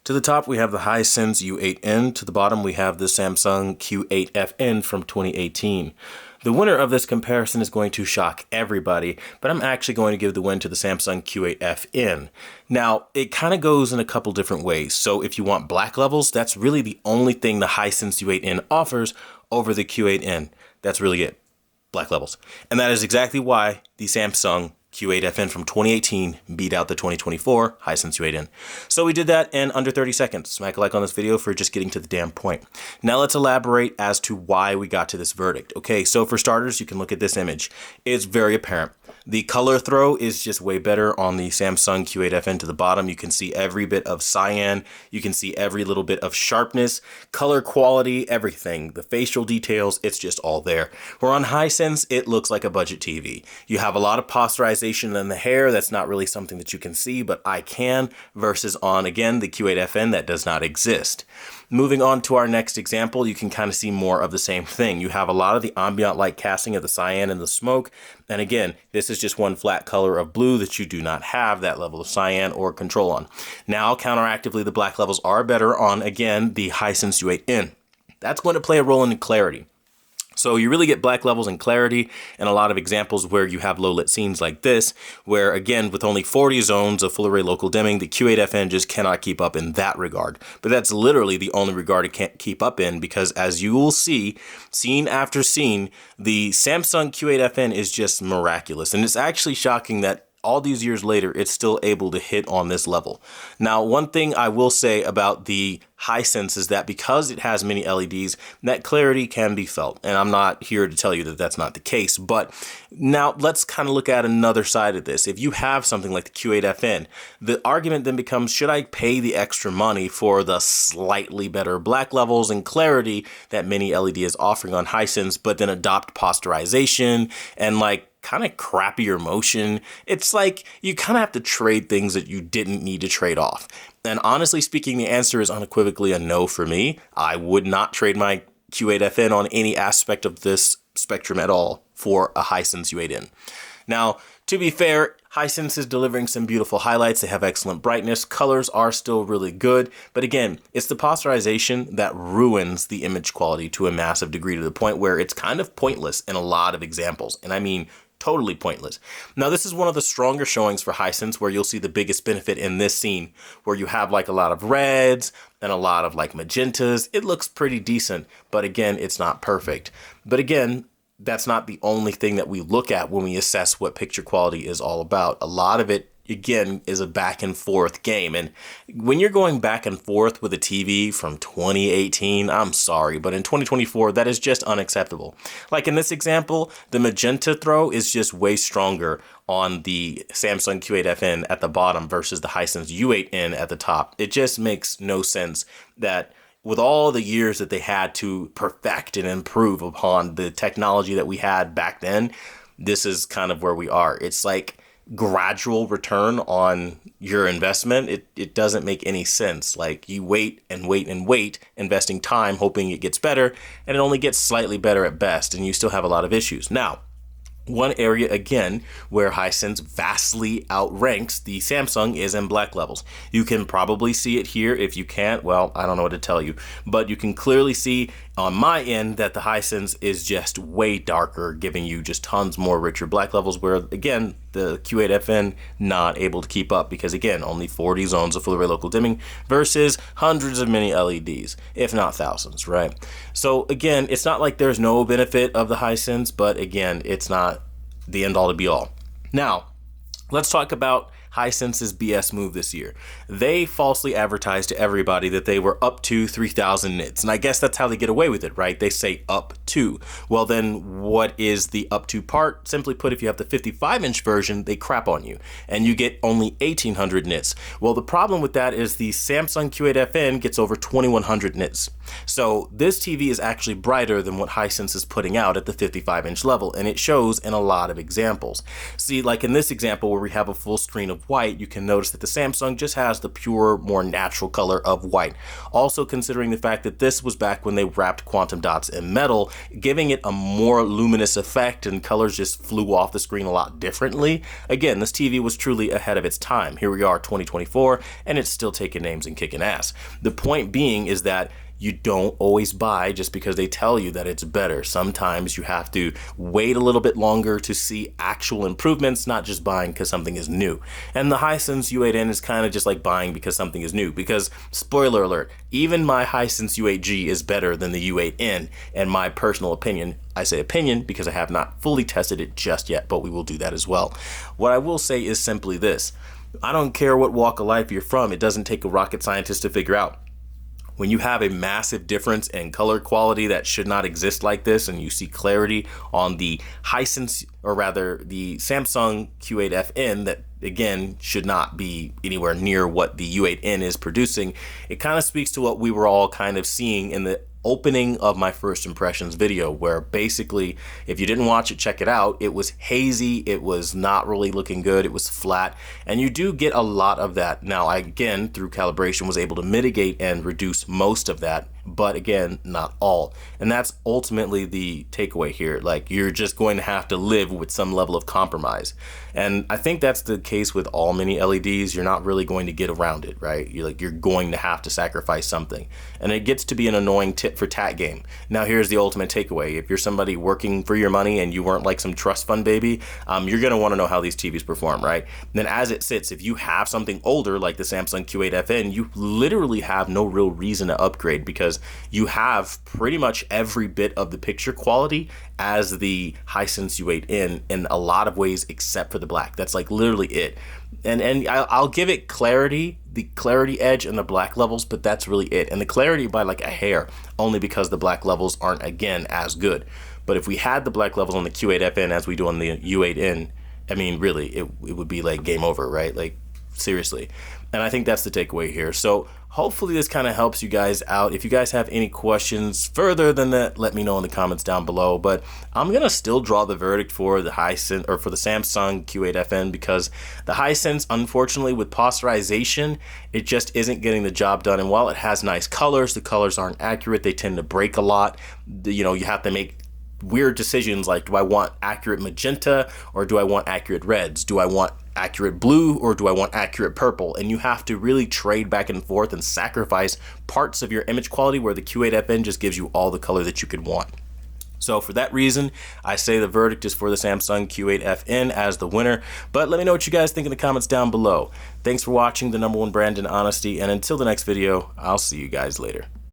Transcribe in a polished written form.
To the top, we have the Hisense U8N. To the bottom, we have the Samsung Q8FN from 2018. The winner of this comparison is going to shock everybody, but I'm actually going to give the win to the Samsung Q8FN. Now, it kind of goes in a couple different ways. So if you want black levels, that's really the only thing the Hisense U8N offers over the Q8N. That's really it. Black levels. And that is exactly why the Samsung Q8FN from 2018 beat out the 2024 Hisense U8N. So we did that in under 30 seconds. Smack a like on this video for just getting to the damn point. Now let's elaborate as to why we got to this verdict. Okay, so for starters, you can look at this image. It's very apparent. The color throw is just way better on the Samsung Q8FN to the bottom. You can see every bit of cyan. You can see every little bit of sharpness, color quality, everything. The facial details, it's just all there. Where on Hisense, it looks like a budget TV. You have a lot of posterization in the hair. That's not really something that you can see, but I can, versus on, again, the Q8FN that does not exist. Moving on to our next example, you can kind of see more of the same thing. You have a lot of the ambient light casting of the cyan and the smoke. And again, this is just one flat color of blue that you do not have that level of cyan or control on. Now, counteractively, the black levels are better on, again, the Hisense U8N. That's going to play a role in clarity. So you really get black levels and clarity and a lot of examples where you have low lit scenes like this, where again, with only 40 zones of full array local dimming, the Q8FN just cannot keep up in that regard. But that's literally the only regard it can't keep up in, because as you will see, scene after scene, the Samsung Q8FN is just miraculous. And it's actually shocking that all these years later, it's still able to hit on this level. Now, one thing I will say about the Hisense is that because it has many LEDs, that clarity can be felt. And I'm not here to tell you that that's not the case. But now let's kind of look at another side of this. If you have something like the Q8FN, the argument then becomes, should I pay the extra money for the slightly better black levels and clarity that mini LED is offering on Hisense, but then adopt posterization and like kind of crappier motion? It's like you kind of have to trade things that you didn't need to trade off. And honestly speaking, the answer is unequivocally a no for me. I would not trade my Q8FN on any aspect of this spectrum at all for a Hisense U8N. Now, to be fair, Hisense is delivering some beautiful highlights. They have excellent brightness. Colors are still really good. But again, it's the posterization that ruins the image quality to a massive degree, to the point where it's kind of pointless in a lot of examples. And I mean, totally pointless. Now, this is one of the stronger showings for Hisense, where you'll see the biggest benefit in this scene, where you have like a lot of reds and a lot of like magentas. It looks pretty decent, but again, it's not perfect. But again, that's not the only thing that we look at when we assess what picture quality is all about. A lot of it, again, is a back and forth game. And when you're going back and forth with a TV from 2018, I'm sorry, but in 2024, that is just unacceptable. Like in this example, the magenta throw is just way stronger on the Samsung Q8FN at the bottom versus the Hisense U8N at the top. It just makes no sense that with all the years that they had to perfect and improve upon the technology that we had back then, this is kind of where we are. It's like gradual return on your investment. It doesn't make any sense. Like you wait and wait and wait, investing time, hoping it gets better, and it only gets slightly better at best, and you still have a lot of issues. Now, one area, again, where Hisense vastly outranks the Samsung is in black levels. You can probably see it here. If you can't, well, I don't know what to tell you. But you can clearly see on my end that the Hisense is just way darker, giving you just tons more richer black levels, where, again, the Q8FN not able to keep up because, again, only 40 zones of full array local dimming versus hundreds of mini LEDs, if not thousands, right? So, again, it's not like there's no benefit of the Hisense, but, again, it's not the end all to be all. Now, let's talk about Hisense's BS move this year. They falsely advertised to everybody that they were up to 3,000 nits. And I guess that's how they get away with it, right? They say up to. Well, then what is the up to part? Simply put, if you have the 55-inch version, they crap on you and you get only 1,800 nits. Well, the problem with that is the Samsung Q8FN gets over 2,100 nits. So this TV is actually brighter than what Hisense is putting out at the 55-inch level, and it shows in a lot of examples. See, like in this example where we have a full screen of white, you can notice that the Samsung just has the pure, more natural color of white. Also considering the fact that this was back when they wrapped quantum dots in metal, giving it a more luminous effect, and colors just flew off the screen a lot differently. Again, this TV was truly ahead of its time. Here we are, 2024, and it's still taking names and kicking ass. The point being is that you don't always buy just because they tell you that it's better. Sometimes you have to wait a little bit longer to see actual improvements, not just buying because something is new. And the Hisense U8N is kind of just like buying because something is new, because spoiler alert, even my Hisense U8G is better than the U8N, in my personal opinion. I say opinion because I have not fully tested it just yet, but we will do that as well. What I will say is simply this: I don't care what walk of life you're from, it doesn't take a rocket scientist to figure out. When you have a massive difference in color quality that should not exist like this, and you see clarity on the Hisense, or rather the Samsung Q8FN, that again should not be anywhere near what the U8N is producing, it kind of speaks to what we were all kind of seeing in the opening of my first impressions video, where basically, if you didn't watch it, check it out. It was hazy, it was not really looking good, it was flat, and you do get a lot of that. Now, I again, through calibration, was able to mitigate and reduce most of that, but again, not all. And that's ultimately the takeaway here. Like, you're just going to have to live with some level of compromise. And I think that's the case with all mini LEDs. You're not really going to get around it, right? You're going to have to sacrifice something. And it gets to be an annoying tit for tat game. Now, here's the ultimate takeaway. If you're somebody working for your money and you weren't like some trust fund baby, you're going to want to know how these TVs perform, right? And then as it sits, if you have something older like the Samsung Q8FN, you literally have no real reason to upgrade, because you have pretty much every bit of the picture quality as the Hisense U8N in a lot of ways, except for the black. That's like literally it. And I'll give it clarity, the clarity edge and the black levels, but that's really it. And the clarity by like a hair, only because the black levels aren't, again, as good. But if we had the black levels on the Q8FN as we do on the U8N, I mean, really, it would be like game over, right? Like, seriously. And I think that's the takeaway here. So hopefully this kind of helps you guys out. If you guys have any questions further than that, let me know in the comments down below. But I'm gonna still draw the verdict for the Hisense, or for the Samsung Q8FN, because the Hisense, unfortunately, with posterization, it just isn't getting the job done. And while it has nice colors, the colors aren't accurate. They tend to break a lot. You know, you have to make weird decisions like, do I want accurate magenta, or do I want accurate reds? Do I want accurate blue, or do I want accurate purple? And you have to really trade back and forth and sacrifice parts of your image quality, where the Q8FN just gives you all the color that you could want. So for that reason, I say the verdict is for the Samsung Q8FN as the winner. But let me know what you guys think in the comments down below. Thanks for watching, the #1 brand in honesty, and until the next video, I'll see you guys later.